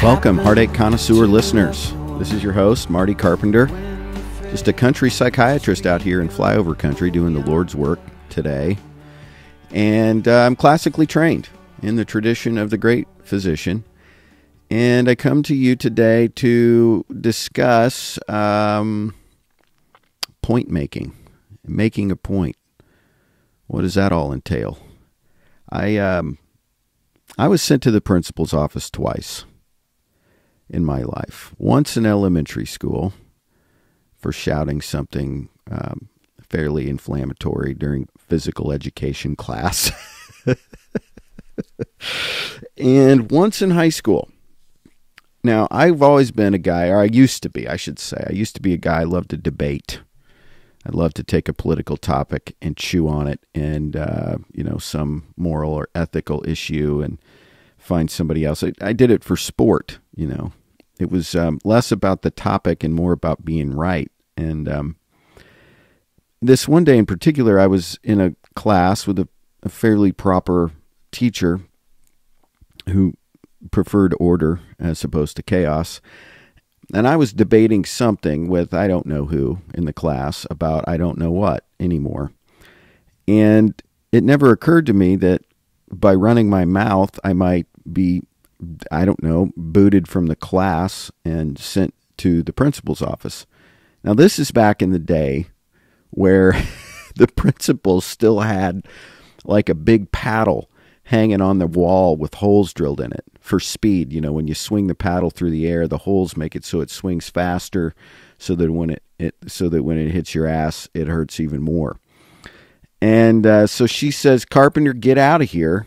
Welcome, Heartache Connoisseur listeners. This is your host, Marty Carpenter. Just a country psychiatrist out here in flyover country doing the Lord's work today. And I'm classically trained in the tradition of the great physician. And I come to you today to discuss point making a point. What does that all entail? I was sent to the principal's office twice in my life. Once in elementary school for shouting something fairly inflammatory during physical education class. And once in high school. Now, I've always been a guy, or I used to be a guy I loved to debate. I love to take a political topic and chew on it and, some moral or ethical issue and find somebody else. I did it for sport, It was less about the topic and more about being right. And this one day in particular, I was in a class with a fairly proper teacher who preferred order as opposed to chaos. And I was debating something with I don't know who in the class about I don't know what anymore. And it never occurred to me that by running my mouth, I might be, booted from the class and sent to the principal's office. Now, this is back in the day where the principal still had like a big paddle hanging on the wall with holes drilled in it for speed. When you swing the paddle through the air, the holes make it so it swings faster, so that when it hits your ass, it hurts even more. And so she says, "Carpenter, get out of here."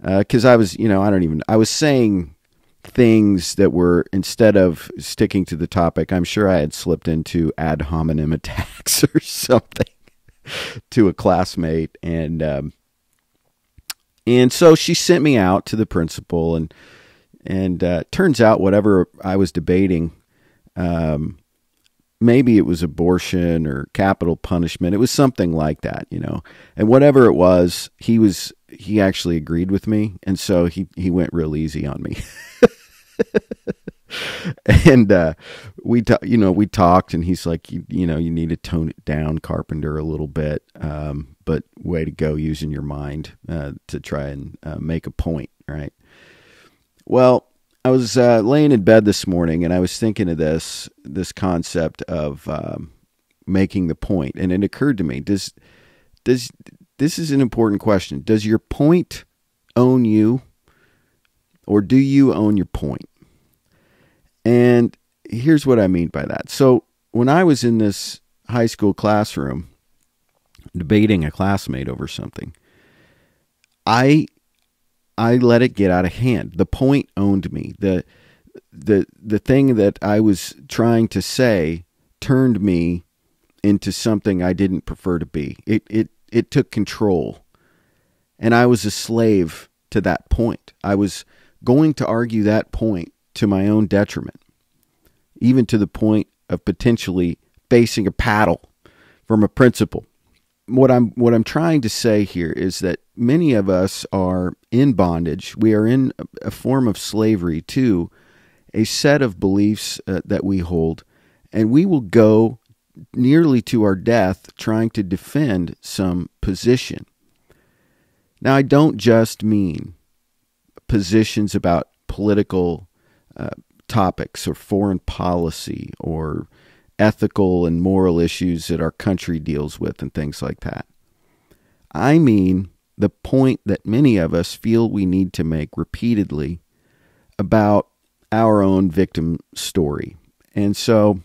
Because I was, I was saying things that were, instead of sticking to the topic, I'm sure I had slipped into ad hominem attacks or something to a classmate. And so she sent me out to the principal, and turns out whatever I was debating, maybe it was abortion or capital punishment. It was something like that, And whatever it was, he actually agreed with me, and so he went real easy on me. And we talked, and he's like, you need to tone it down, Carpenter, a little bit. But way to go using your mind to try and make a point, right? Well, I was laying in bed this morning, and I was thinking of this concept of making the point, and it occurred to me: This is an important question. Does your point own you, or do you own your point? And here's what I mean by that. So when I was in this high school classroom debating a classmate over something, I let it get out of hand. The point owned me. The thing that I was trying to say turned me into something I didn't prefer to be. It took control, and I was a slave to that point. I was going to argue that point to my own detriment, even to the point of potentially facing a paddle from a principal. What I'm trying to say here is that many of us are in bondage. We are in a form of slavery to a set of beliefs that we hold, and we will go nearly to our death trying to defend some position. Now, I don't just mean positions about political topics or foreign policy or ethical and moral issues that our country deals with and things like that. I mean the point that many of us feel we need to make repeatedly about our own victim story. And so,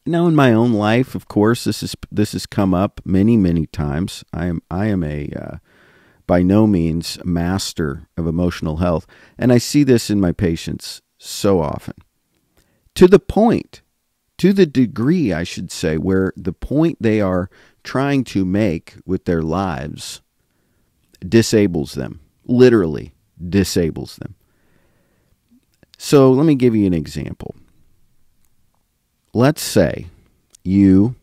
in my own life, of course, this has come up many, many times. I am a by no means master of emotional health, and I see this in my patients so often. To the degree, I should say, where the point they are trying to make with their lives disables them, literally disables them. So let me give you an example. Let's say you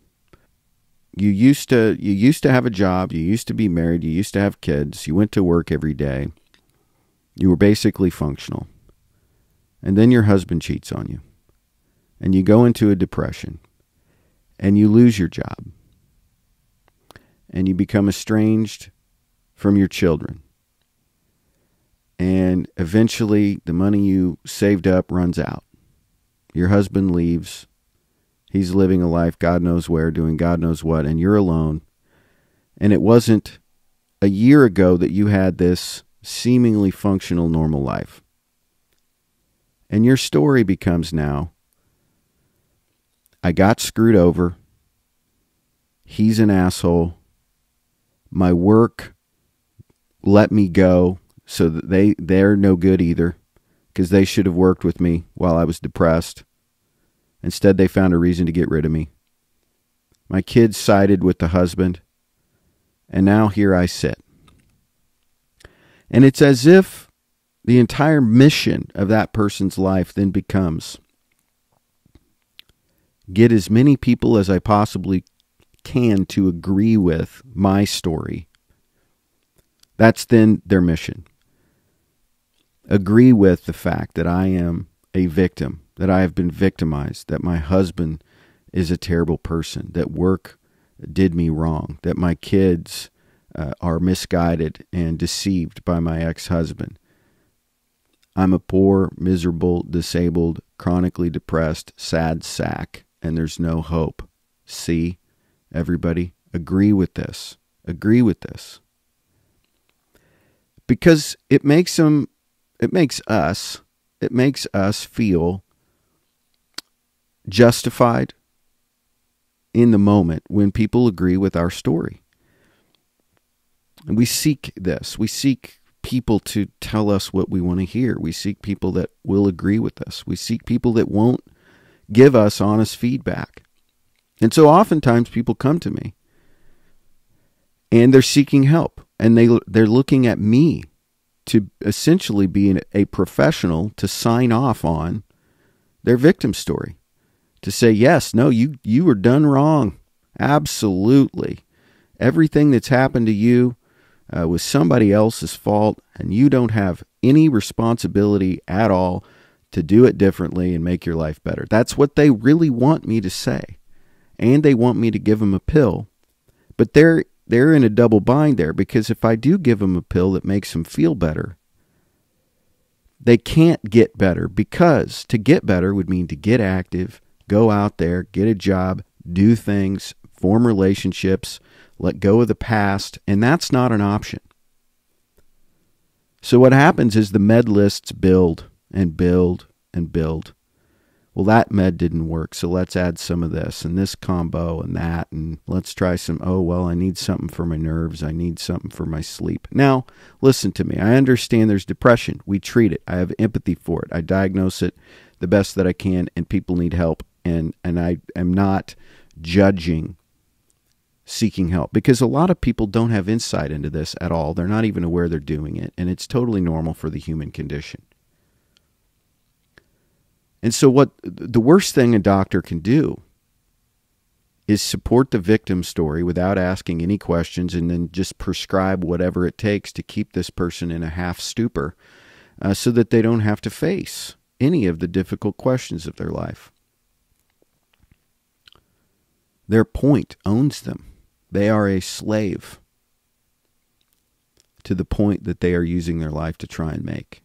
used to have a job, you used to be married, you used to have kids, you went to work every day, you were basically functional. and then your husband cheats on you, and you go into a depression, and you lose your job, and you become estranged from your children, and eventually the money you saved up runs out. Your husband leaves. He's living a life God knows where, doing God knows what, and you're alone. And it wasn't a year ago that you had this seemingly functional, normal life. And your story becomes now, I got screwed over. He's an asshole. My work let me go, so that they're no good either, because they should have worked with me while I was depressed. Instead, they found a reason to get rid of me. My kids sided with the husband, and now here I sit. And it's as if the entire mission of that person's life then becomes, get as many people as I possibly can to agree with my story. That's then their mission. Agree with the fact that I am a victim, that I have been victimized, that my husband is a terrible person, that work did me wrong, that my kids are misguided and deceived by my ex-husband. I'm a poor, miserable, disabled, chronically depressed, sad sack, and there's no hope. See, everybody, agree with this. Agree with this. Because it makes us feel justified in the moment when people agree with our story. And we seek this. We seek people to tell us what we want to hear. We seek people that will agree with us. We seek people that won't give us honest feedback. And so oftentimes people come to me and they're seeking help, and they're looking at me to essentially be a professional to sign off on their victim story. To say, yes, no, you were done wrong. Absolutely. Everything that's happened to you was somebody else's fault, and you don't have any responsibility at all to do it differently and make your life better. That's what they really want me to say. And they want me to give them a pill. But they're in a double bind there, because if I do give them a pill that makes them feel better, they can't get better, because to get better would mean to get active, go out there, get a job, do things, form relationships, let go of the past, and that's not an option. So what happens is the med lists build and build and build. Well, that med didn't work, so let's add some of this and this combo and that, and let's try some, I need something for my nerves, I need something for my sleep. Now, listen to me. I understand there's depression. We treat it. I have empathy for it. I diagnose it the best that I can, and people need help, and I am not judging seeking help, because a lot of people don't have insight into this at all. They're not even aware they're doing it, and it's totally normal for the human condition. And so what the worst thing a doctor can do is support the victim story without asking any questions, and then just prescribe whatever it takes to keep this person in a half stupor so that they don't have to face any of the difficult questions of their life. Their point owns them. They are a slave to the point that they are using their life to try and make.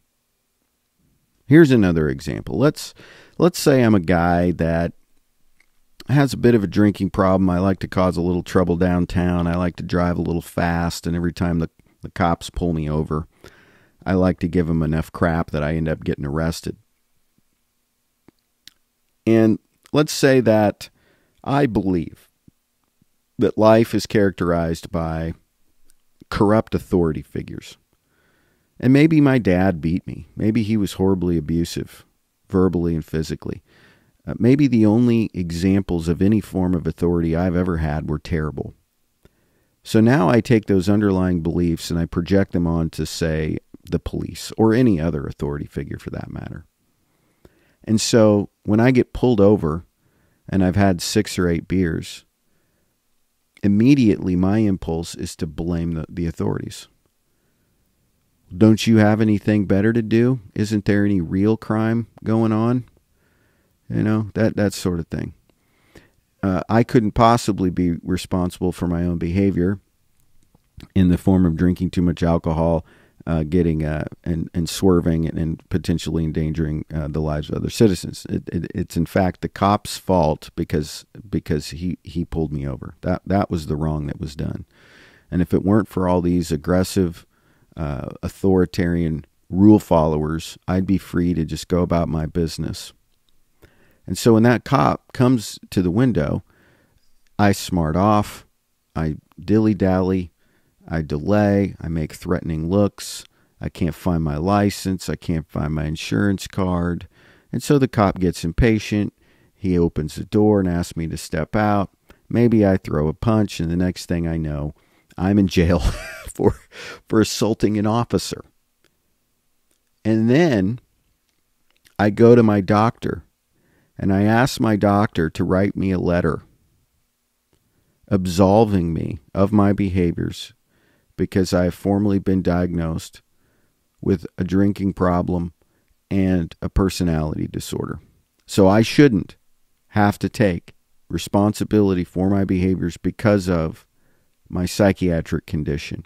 Here's another example. Let's say I'm a guy that has a bit of a drinking problem. I like to cause a little trouble downtown. I like to drive a little fast, and every time the cops pull me over, I like to give them enough crap that I end up getting arrested. And let's say that I believe that life is characterized by corrupt authority figures. And maybe my dad beat me. Maybe he was horribly abusive, verbally and physically. Maybe the only examples of any form of authority I've ever had were terrible. So now I take those underlying beliefs and I project them onto, say, the police or any other authority figure for that matter. And so when I get pulled over and I've had 6 or 8 beers, immediately my impulse is to blame the authorities. Don't you have anything better to do? Isn't there any real crime going on? That sort of thing. I couldn't possibly be responsible for my own behavior in the form of drinking too much alcohol, getting and swerving and potentially endangering the lives of other citizens. It's in fact the cop's fault because he pulled me over. That was the wrong that was done. And if it weren't for all these aggressive, authoritarian rule followers, I'd be free to just go about my business. And so when that cop comes to the window, I smart off, I dilly-dally, I delay, I make threatening looks, I can't find my license, I can't find my insurance card. And so the cop gets impatient, he opens the door and asks me to step out. Maybe I throw a punch, and the next thing I know, I'm in jail for assaulting an officer. And then I go to my doctor, and I ask my doctor to write me a letter absolving me of my behaviors because I have formally been diagnosed with a drinking problem and a personality disorder. So I shouldn't have to take responsibility for my behaviors because of my psychiatric condition.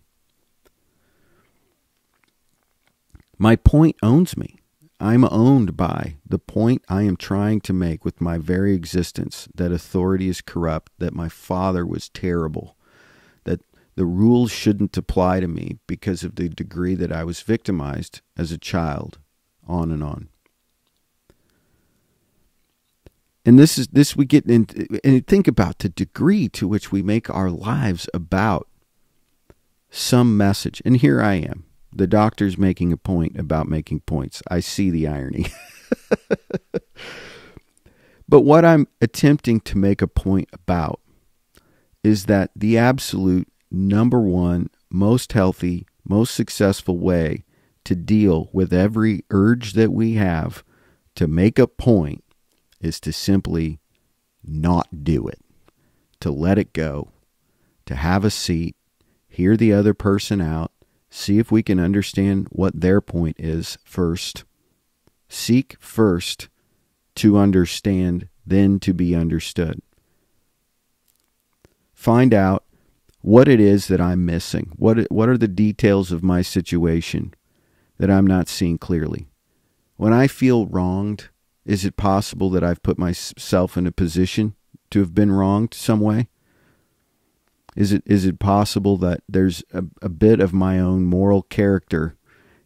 My point owns me. I'm owned by the point I am trying to make with my very existence, that authority is corrupt, that my father was terrible, that the rules shouldn't apply to me because of the degree that I was victimized as a child, on and on. And this we get into, and think about the degree to which we make our lives about some message. And here I am. The doctor's making a point about making points. I see the irony. But what I'm attempting to make a point about is that the absolute number one, most healthy, most successful way to deal with every urge that we have to make a point is to simply not do it, to let it go, to have a seat, hear the other person out, see if we can understand what their point is first. Seek first to understand, then to be understood. Find out what it is that I'm missing. What are the details of my situation that I'm not seeing clearly? When I feel wronged, is it possible that I've put myself in a position to have been wronged some way? Is it possible that there's a bit of my own moral character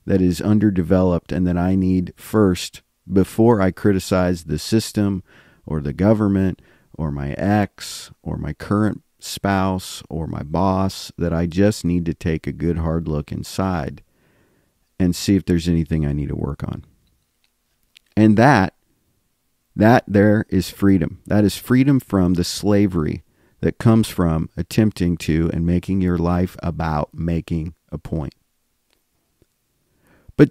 that is underdeveloped and that I need first, before I criticize the system or the government or my ex or my current spouse or my boss, that I just need to take a good hard look inside and see if there's anything I need to work on? And that there is freedom. That is freedom from the slavery that comes from attempting to and making your life about making a point. But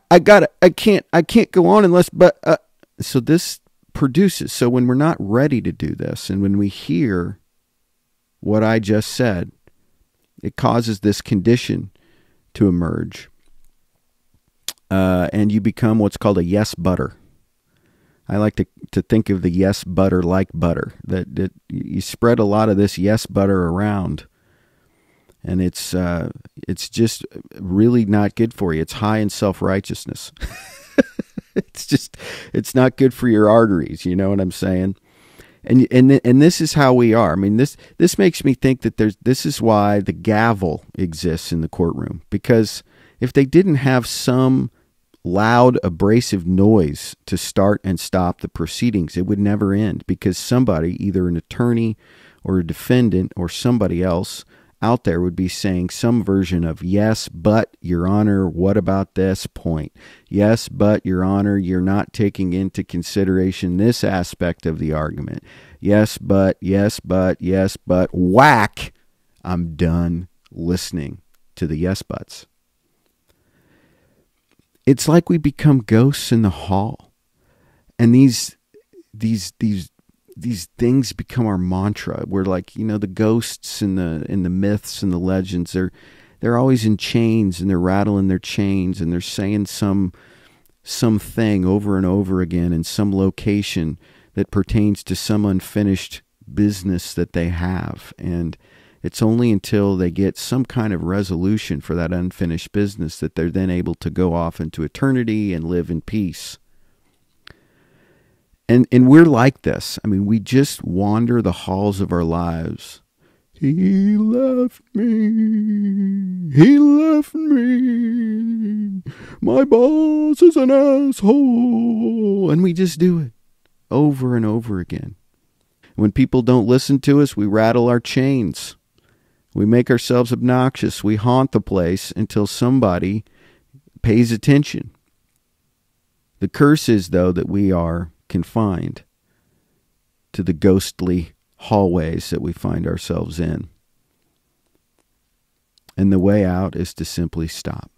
I can't go on unless, so this produces, so when we're not ready to do this, and when we hear what I just said, it causes this condition to emerge. And you become what's called a yes butter. I like to think of the yes butter like butter, that you spread a lot of this yes butter around, and it's just really not good for you. It's high in self-righteousness. It's not good for your arteries. You know what I'm saying? And this is how we are. I mean, this makes me think that this is why the gavel exists in the courtroom, because if they didn't have some loud, abrasive noise to start and stop the proceedings, it would never end, because somebody, either an attorney or a defendant or somebody else out there, would be saying some version of, yes, but, Your Honor, what about this point? Yes, but, Your Honor, you're not taking into consideration this aspect of the argument. Yes, but, yes, but, yes, but, whack! I'm done listening to the yes buts. It's like we become ghosts in the hall, and these things become our mantra. We're like, the ghosts and the myths and the legends. they're always in chains, and they're rattling their chains, and they're saying something over and over again in some location that pertains to some unfinished business that they have. And it's only until they get some kind of resolution for that unfinished business that they're then able to go off into eternity and live in peace. And we're like this. I mean, we just wander the halls of our lives. He left me. He left me. My boss is an asshole. And we just do it over and over again. When people don't listen to us, we rattle our chains. We make ourselves obnoxious. We haunt the place until somebody pays attention. The curse is, though, that we are confined to the ghostly hallways that we find ourselves in. And the way out is to simply stop.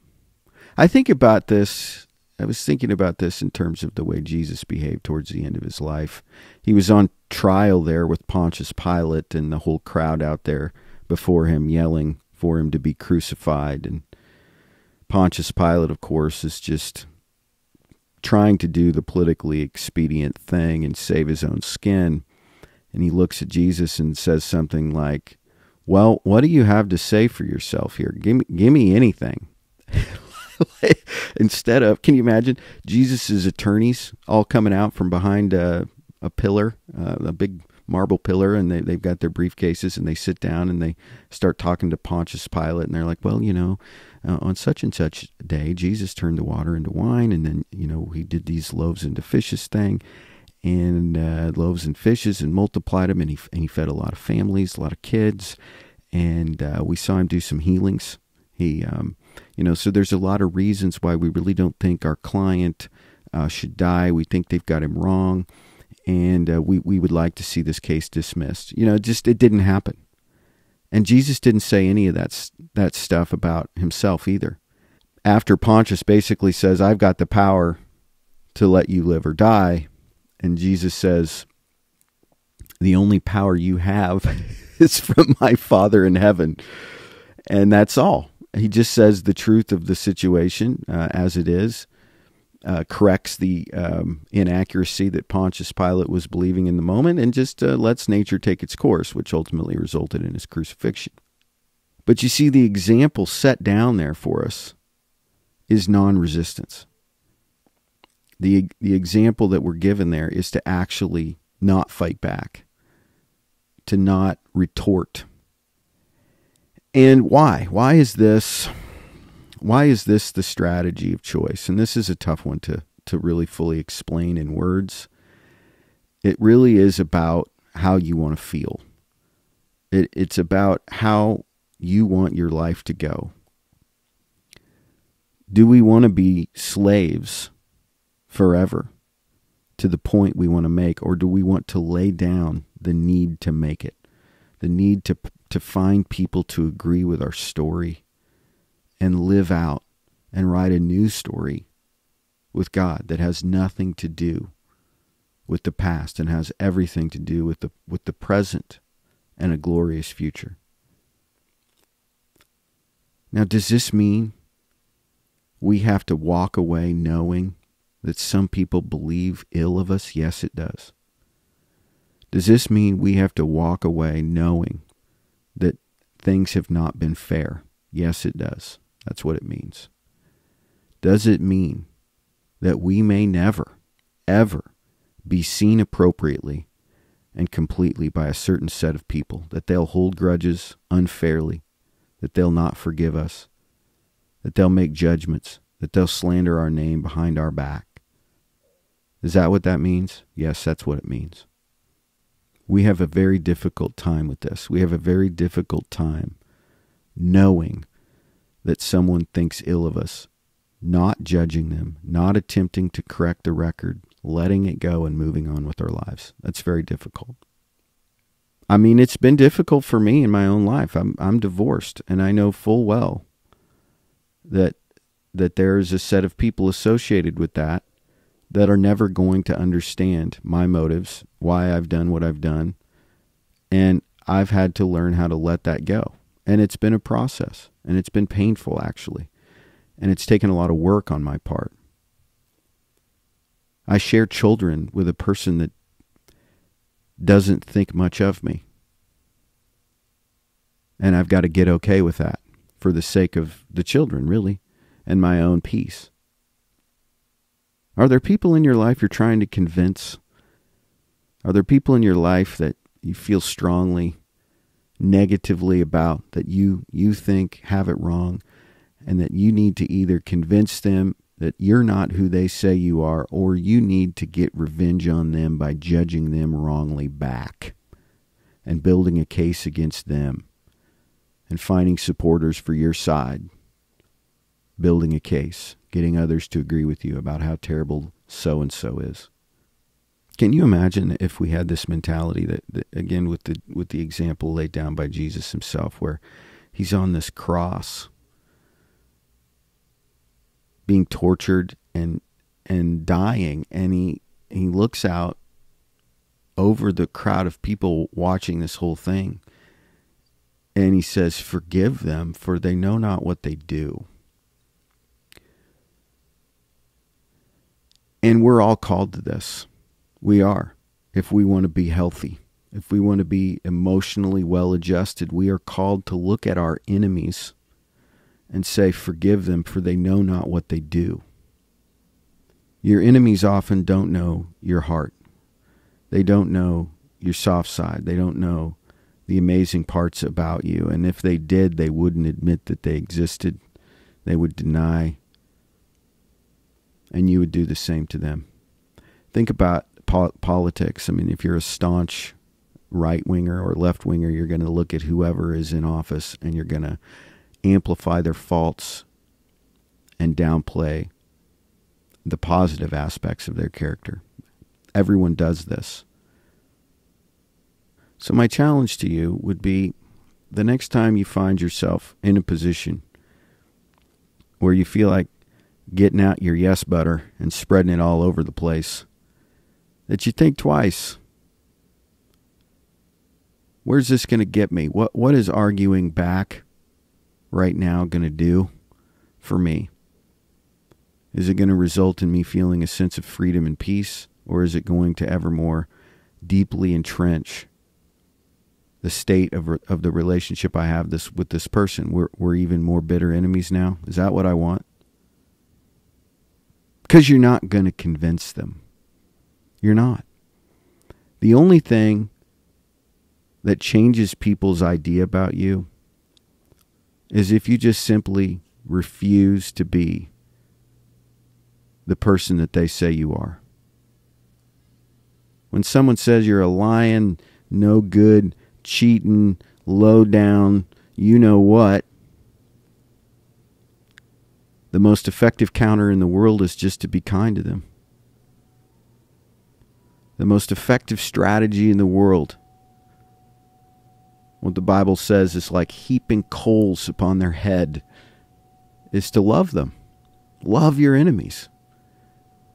I think about this. I was thinking about this in terms of the way Jesus behaved towards the end of his life. He was on trial there with Pontius Pilate and the whole crowd out there before him yelling for him to be crucified. And Pontius Pilate, of course, is just trying to do the politically expedient thing and save his own skin. And he looks at Jesus and says something like, well, what do you have to say for yourself here? Give me anything. Instead of, can you imagine Jesus' attorneys all coming out from behind a pillar, a big marble pillar, and they've got their briefcases, and they sit down and they start talking to Pontius Pilate, and they're like, well, on such and such day, Jesus turned the water into wine, and then, he did these loaves into fishes thing, and loaves and fishes, and multiplied them, and he fed a lot of families, a lot of kids, and we saw him do some healings. He, so there's a lot of reasons why we really don't think our client should die. We think they've got him wrong, and we would like to see this case dismissed. It didn't happen. And Jesus didn't say any of that stuff about himself either. After Pontius basically says, I've got the power to let you live or die, and Jesus says, the only power you have is from my Father in heaven. And that's all. He just says the truth of the situation as it is, corrects the inaccuracy that Pontius Pilate was believing in the moment, and just lets nature take its course, which ultimately resulted in his crucifixion. But you see, the example set down there for us is non-resistance. The example that we're given there is to actually not fight back, to not retort. And why? Why is this the strategy of choice? And this is a tough one to really fully explain in words. It really is about how you want to feel. It's about how you want your life to go. Do we want to be slaves forever to the point we want to make, or do we want to lay down the need to make it, the need to find people to agree with our story and live out and write a new story with God that has nothing to do with the past and has everything to do with the present and a glorious future? Now, does this mean we have to walk away knowing that some people believe ill of us? Yes, it does. Does this mean we have to walk away knowing that things have not been fair? Yes, it does. That's what it means. Does it mean that we may never, ever be seen appropriately and completely by a certain set of people, that they'll hold grudges unfairly, that they'll not forgive us, that they'll make judgments, that they'll slander our name behind our back? Is that what that means? Yes, that's what it means. We have a very difficult time with this. We have a very difficult time knowing that someone thinks ill of us, not judging them, not attempting to correct the record, letting it go and moving on with our lives. That's very difficult. I mean, it's been difficult for me in my own life. I'm divorced, and I know full well that there's a set of people associated with that are never going to understand my motives, why I've done what I've done, and I've had to learn how to let that go. And it's been a process. And it's been painful, actually. And it's taken a lot of work on my part. I share children with a person that doesn't think much of me. And I've got to get okay with that for the sake of the children, really, and my own peace. Are there people in your life you're trying to convince? Are there people in your life that you feel strongly, negatively about, that you think have it wrong, and that you need to either convince them that you're not who they say you are, or you need to get revenge on them by judging them wrongly back and building a case against them and finding supporters for your side, building a case, getting others to agree with you about how terrible so-and-so is? Can you imagine if we had this mentality that again, with the example laid down by Jesus himself, where he's on this cross, being tortured and dying, and he looks out over the crowd of people watching this whole thing, and he says, "Forgive them, for they know not what they do." And we're all called to this. We are. If we want to be healthy, if we want to be emotionally well-adjusted, we are called to look at our enemies and say, "Forgive them, for they know not what they do." Your enemies often don't know your heart. They don't know your soft side. They don't know the amazing parts about you. And if they did, they wouldn't admit that they existed. They would deny. And you would do the same to them. Think about politics. I mean, if you're a staunch right-winger or left-winger, you're going to look at whoever is in office and you're going to amplify their faults and downplay the positive aspects of their character. Everyone does this. So my challenge to you would be, the next time you find yourself in a position where you feel like getting out your yes butter and spreading it all over the place, that you think twice. Where's this going to get me? What is arguing back right now going to do for me? Is it going to result in me feeling a sense of freedom and peace, or is it going to ever more deeply entrench the state of the relationship I have with this person? We're even more bitter enemies now. Is that what I want? Because you're not going to convince them. You're not. The only thing that changes people's idea about you is if you just simply refuse to be the person that they say you are. When someone says you're a lying, no good, cheating, low down, you know what, the most effective counter in the world is just to be kind to them. The most effective strategy in the world, what the Bible says is like heaping coals upon their head, is to love them. Love your enemies.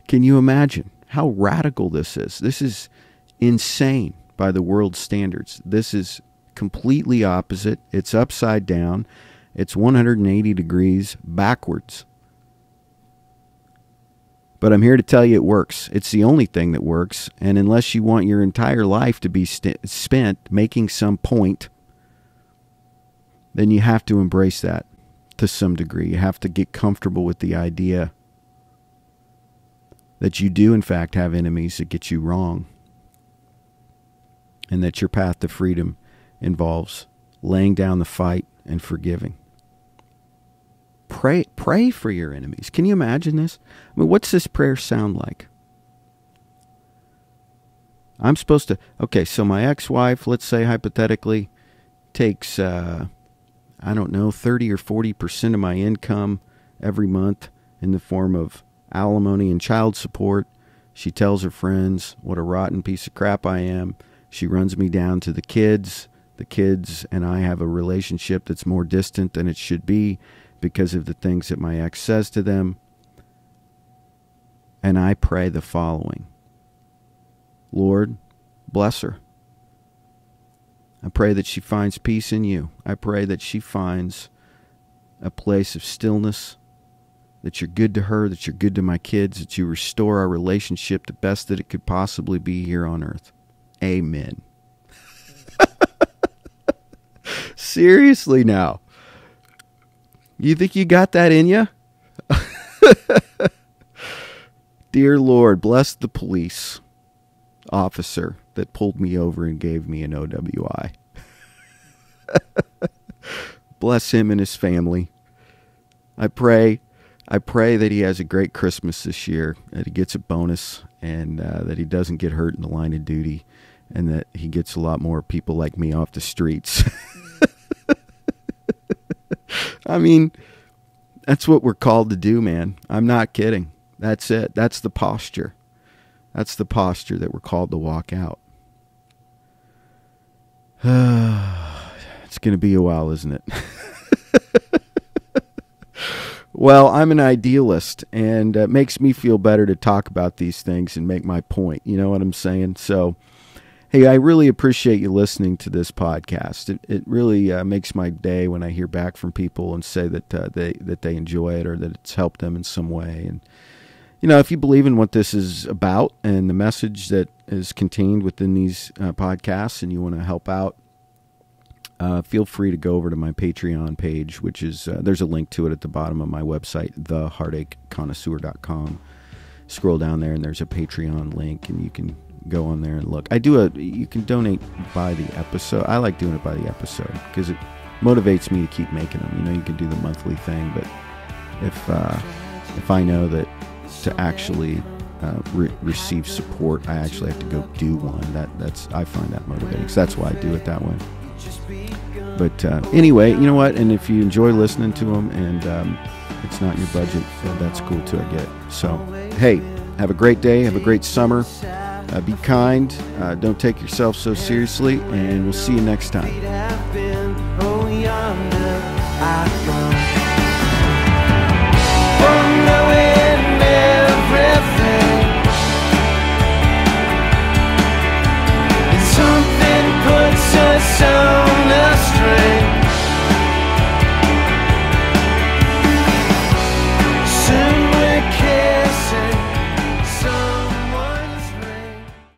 Can you imagine how radical this is? This is insane by the world's standards. This is completely opposite. It's upside down. It's 180 degrees backwards. But I'm here to tell you it works. It's the only thing that works. And unless you want your entire life to be spent making some point, then you have to embrace that to some degree. You have to get comfortable with the idea that you do, in fact, have enemies that get you wrong, and that your path to freedom involves laying down the fight and forgiving. Pray for your enemies. Can you imagine this? I mean, what's this prayer sound like? I'm supposed to, okay, so my ex-wife, let's say hypothetically, takes, 30 or 40% of my income every month in the form of alimony and child support. She tells her friends what a rotten piece of crap I am. She runs me down to the kids. The kids and I have a relationship that's more distant than it should be because of the things that my ex says to them. And I pray the following: Lord, bless her. I pray that she finds peace in you. I pray that she finds a place of stillness, that you're good to her, that you're good to my kids, that you restore our relationship the best that it could possibly be here on earth. Amen. Seriously now. You think you got that in you? Dear Lord, bless the police officer that pulled me over and gave me an OWI. Bless him and his family. I pray that he has a great Christmas this year, that he gets a bonus, and that he doesn't get hurt in the line of duty, and that he gets a lot more people like me off the streets. I mean, that's what we're called to do, man. I'm not kidding. That's it. That's the posture. That's the posture that we're called to walk out. It's going to be a while, isn't it? Well, I'm an idealist, and it makes me feel better to talk about these things and make my point. You know what I'm saying? So, hey, I really appreciate you listening to this podcast. It really makes my day when I hear back from people and say that they enjoy it or that it's helped them in some way. And you know, if you believe in what this is about and the message that is contained within these podcasts, and you want to help out, feel free to go over to my Patreon page, which is, there's a link to it at the bottom of my website, theheartacheconnoisseur.com. Scroll down there and there's a Patreon link, and you can go on there and look. You can donate by the episode. I like doing it by the episode because it motivates me to keep making them. You know, you can do the monthly thing, but if I know that to actually receive support, I actually have to go do one. I find that motivating. So that's why I do it that way. But anyway, you know what? And if you enjoy listening to them and it's not in your budget, that's cool too, I get it. So, hey, have a great day. Have a great summer. Be kind. Don't take yourself so seriously. And we'll see you next time.